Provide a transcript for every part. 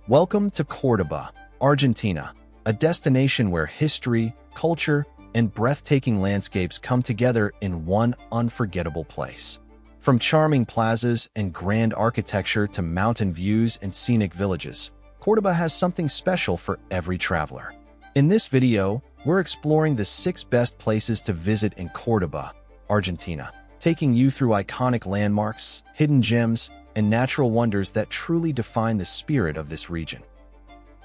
Welcome to Cordoba, Argentina, a destination where history, culture, and breathtaking landscapes come together in one unforgettable place. From charming plazas and grand architecture to mountain views and scenic villages, Cordoba has something special for every traveler. In this video, we're exploring the 6 best places to visit in Cordoba, Argentina, taking you through iconic landmarks, hidden gems, and natural wonders that truly define the spirit of this region.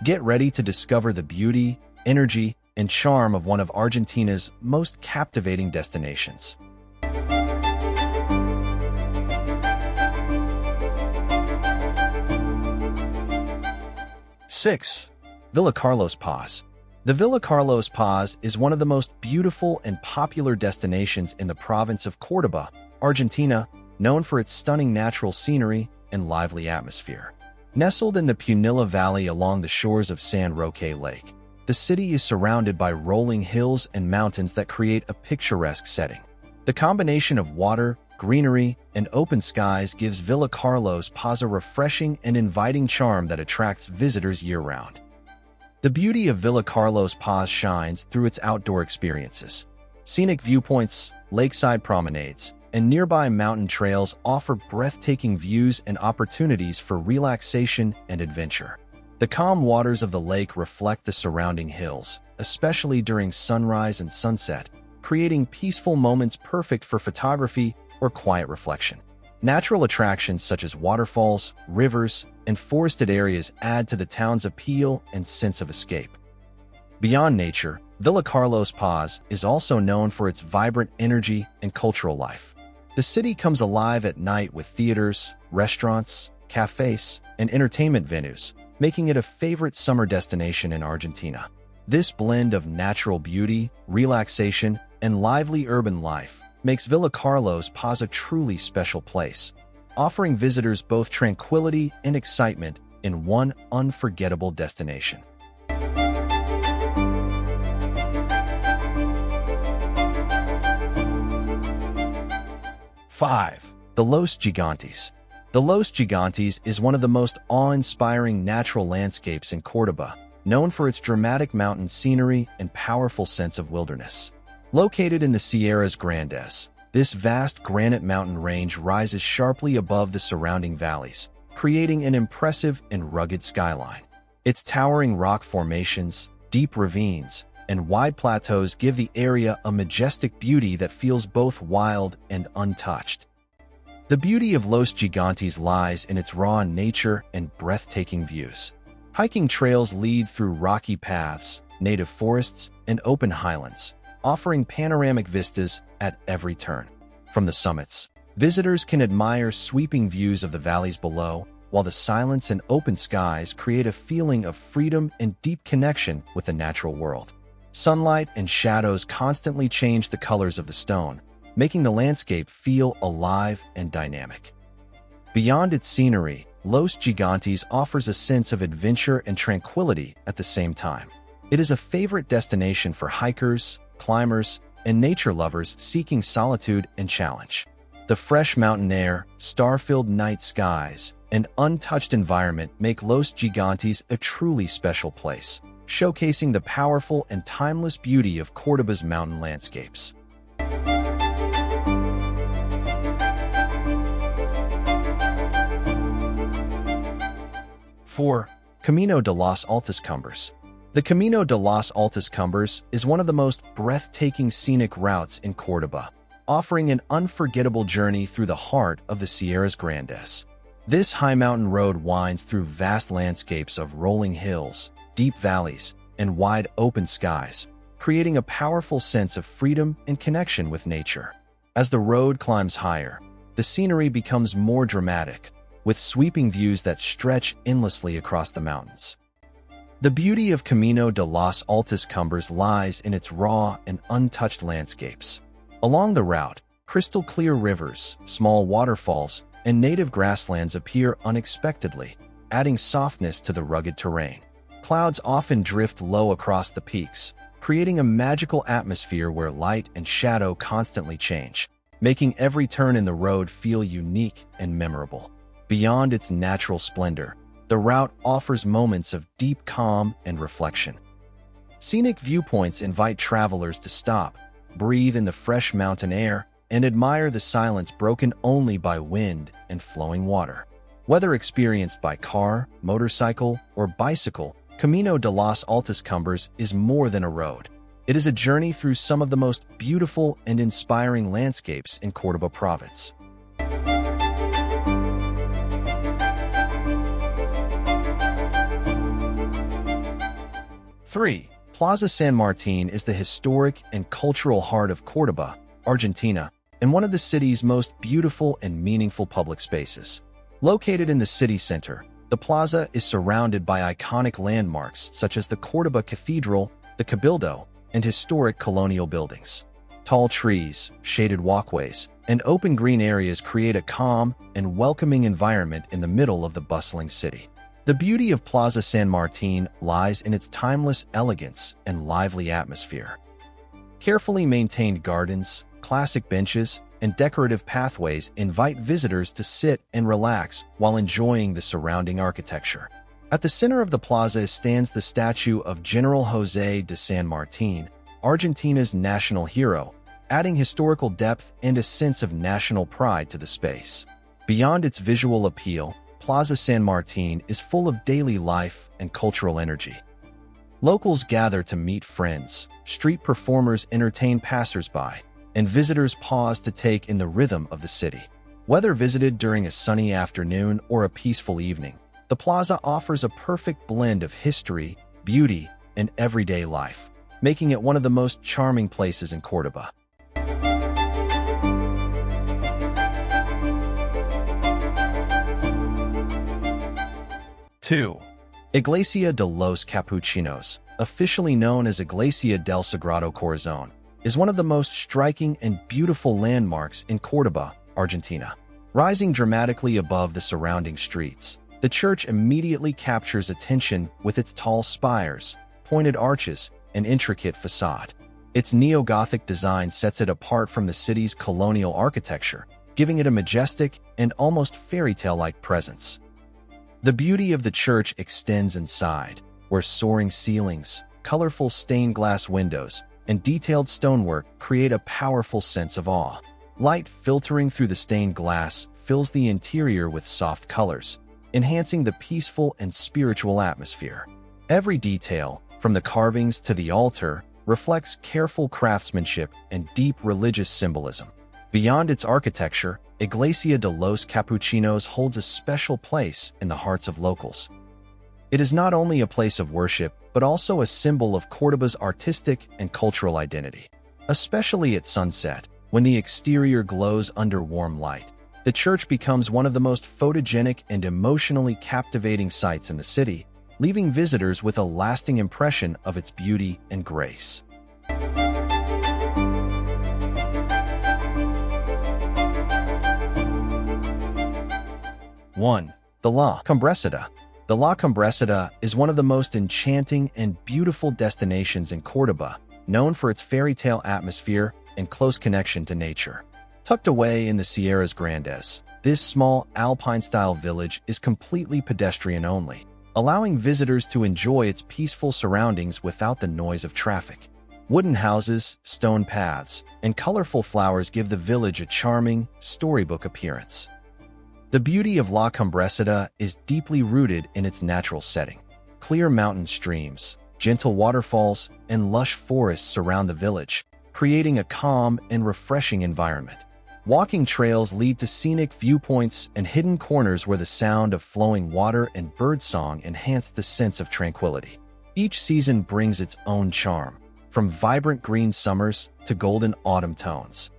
Get ready to discover the beauty, energy, and charm of one of Argentina's most captivating destinations. Six, Villa Carlos Paz. The Villa Carlos Paz is one of the most beautiful and popular destinations in the province of Cordoba, Argentina, known for its stunning natural scenery and lively atmosphere. Nestled in the Punilla Valley along the shores of San Roque Lake, the city is surrounded by rolling hills and mountains that create a picturesque setting. The combination of water, greenery, and open skies gives Villa Carlos Paz a refreshing and inviting charm that attracts visitors year-round. The beauty of Villa Carlos Paz shines through its outdoor experiences. Scenic viewpoints, lakeside promenades, and nearby mountain trails offer breathtaking views and opportunities for relaxation and adventure. The calm waters of the lake reflect the surrounding hills, especially during sunrise and sunset, creating peaceful moments perfect for photography or quiet reflection. Natural attractions such as waterfalls, rivers, and forested areas add to the town's appeal and sense of escape. Beyond nature, Villa Carlos Paz is also known for its vibrant energy and cultural life. The city comes alive at night with theaters, restaurants, cafes, and entertainment venues, making it a favorite summer destination in Argentina. This blend of natural beauty, relaxation, and lively urban life makes Villa Carlos Paz a truly special place, offering visitors both tranquility and excitement in one unforgettable destination. 5. The Los Gigantes. The Los Gigantes is one of the most awe-inspiring natural landscapes in Cordoba, known for its dramatic mountain scenery and powerful sense of wilderness. Located in the Sierras Grandes, this vast granite mountain range rises sharply above the surrounding valleys, creating an impressive and rugged skyline. Its towering rock formations, deep ravines, and wide plateaus give the area a majestic beauty that feels both wild and untouched. The beauty of Los Gigantes lies in its raw nature and breathtaking views. Hiking trails lead through rocky paths, native forests, and open highlands, offering panoramic vistas at every turn. From the summits, visitors can admire sweeping views of the valleys below, while the silence and open skies create a feeling of freedom and deep connection with the natural world. Sunlight and shadows constantly change the colors of the stone, making the landscape feel alive and dynamic. Beyond its scenery, Los Gigantes offers a sense of adventure and tranquility at the same time. It is a favorite destination for hikers, climbers, and nature lovers seeking solitude and challenge. The fresh mountain air, star-filled night skies, and untouched environment make Los Gigantes a truly special place, showcasing the powerful and timeless beauty of Cordoba's mountain landscapes. 4. Camino de las Altas Cumbres. The Camino de las Altas Cumbres is one of the most breathtaking scenic routes in Cordoba, offering an unforgettable journey through the heart of the Sierras Grandes. This high mountain road winds through vast landscapes of rolling hills, deep valleys, and wide open skies, creating a powerful sense of freedom and connection with nature. As the road climbs higher, the scenery becomes more dramatic, with sweeping views that stretch endlessly across the mountains. The beauty of Camino de las Altas Cumbres lies in its raw and untouched landscapes. Along the route, crystal-clear rivers, small waterfalls, and native grasslands appear unexpectedly, adding softness to the rugged terrain. Clouds often drift low across the peaks, creating a magical atmosphere where light and shadow constantly change, making every turn in the road feel unique and memorable. Beyond its natural splendor, the route offers moments of deep calm and reflection. Scenic viewpoints invite travelers to stop, breathe in the fresh mountain air, and admire the silence broken only by wind and flowing water. Whether experienced by car, motorcycle, or bicycle, Camino de las Altas Cumbres is more than a road. It is a journey through some of the most beautiful and inspiring landscapes in Cordoba province. 3. Plaza San Martín is the historic and cultural heart of Cordoba, Argentina, and one of the city's most beautiful and meaningful public spaces. Located in the city center, the plaza is surrounded by iconic landmarks such as the Cordoba Cathedral, the Cabildo, and historic colonial buildings. Tall trees, shaded walkways, and open green areas create a calm and welcoming environment in the middle of the bustling city. The beauty of Plaza San Martín lies in its timeless elegance and lively atmosphere. Carefully maintained gardens, classic benches, and decorative pathways invite visitors to sit and relax while enjoying the surrounding architecture. At the center of the plaza stands the statue of General José de San Martín, Argentina's national hero, adding historical depth and a sense of national pride to the space. Beyond its visual appeal, Plaza San Martín is full of daily life and cultural energy. Locals gather to meet friends, street performers entertain passersby, and visitors pause to take in the rhythm of the city. Whether visited during a sunny afternoon or a peaceful evening, the plaza offers a perfect blend of history, beauty, and everyday life, making it one of the most charming places in Cordoba. 2. Iglesia de los Capuchinos, officially known as Iglesia del Sagrado Corazón, is one of the most striking and beautiful landmarks in Cordoba, Argentina. Rising dramatically above the surrounding streets, the church immediately captures attention with its tall spires, pointed arches, and intricate facade. Its neo-Gothic design sets it apart from the city's colonial architecture, giving it a majestic and almost fairy tale-like presence. The beauty of the church extends inside, where soaring ceilings, colorful stained glass windows, and detailed stonework create a powerful sense of awe. Light filtering through the stained glass fills the interior with soft colors, enhancing the peaceful and spiritual atmosphere. Every detail, from the carvings to the altar, reflects careful craftsmanship and deep religious symbolism. Beyond its architecture, Iglesia de los Capuchinos holds a special place in the hearts of locals. It is not only a place of worship, but also a symbol of Cordoba's artistic and cultural identity. Especially at sunset, when the exterior glows under warm light, the church becomes one of the most photogenic and emotionally captivating sights in the city, leaving visitors with a lasting impression of its beauty and grace. 1. The La Cumbrecita. The La Cumbrecita is one of the most enchanting and beautiful destinations in Cordoba, known for its fairy tale atmosphere and close connection to nature. Tucked away in the Sierras Grandes, this small alpine-style village is completely pedestrian-only, allowing visitors to enjoy its peaceful surroundings without the noise of traffic. Wooden houses, stone paths, and colorful flowers give the village a charming, storybook appearance. The beauty of La Cumbrecita is deeply rooted in its natural setting. Clear mountain streams, gentle waterfalls, and lush forests surround the village, creating a calm and refreshing environment. Walking trails lead to scenic viewpoints and hidden corners where the sound of flowing water and birdsong enhance the sense of tranquility. Each season brings its own charm, from vibrant green summers to golden autumn tones.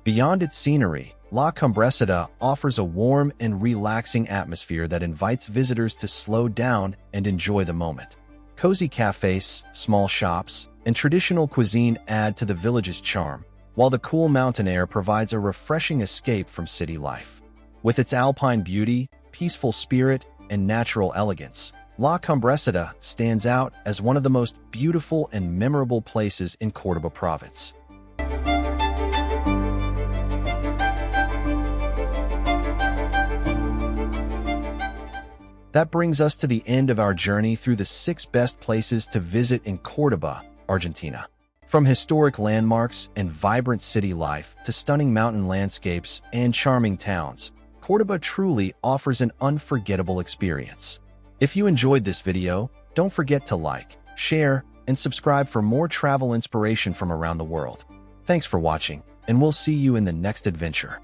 Beyond its scenery, La Cumbrecita offers a warm and relaxing atmosphere that invites visitors to slow down and enjoy the moment. Cozy cafes, small shops, and traditional cuisine add to the village's charm, while the cool mountain air provides a refreshing escape from city life. With its alpine beauty, peaceful spirit, and natural elegance, La Cumbrecita stands out as one of the most beautiful and memorable places in Cordoba province. That brings us to the end of our journey through the 6 best places to visit in Cordoba, Argentina. From historic landmarks and vibrant city life to stunning mountain landscapes and charming towns, Cordoba truly offers an unforgettable experience. If you enjoyed this video, don't forget to like, share, and subscribe for more travel inspiration from around the world. Thanks for watching, and we'll see you in the next adventure.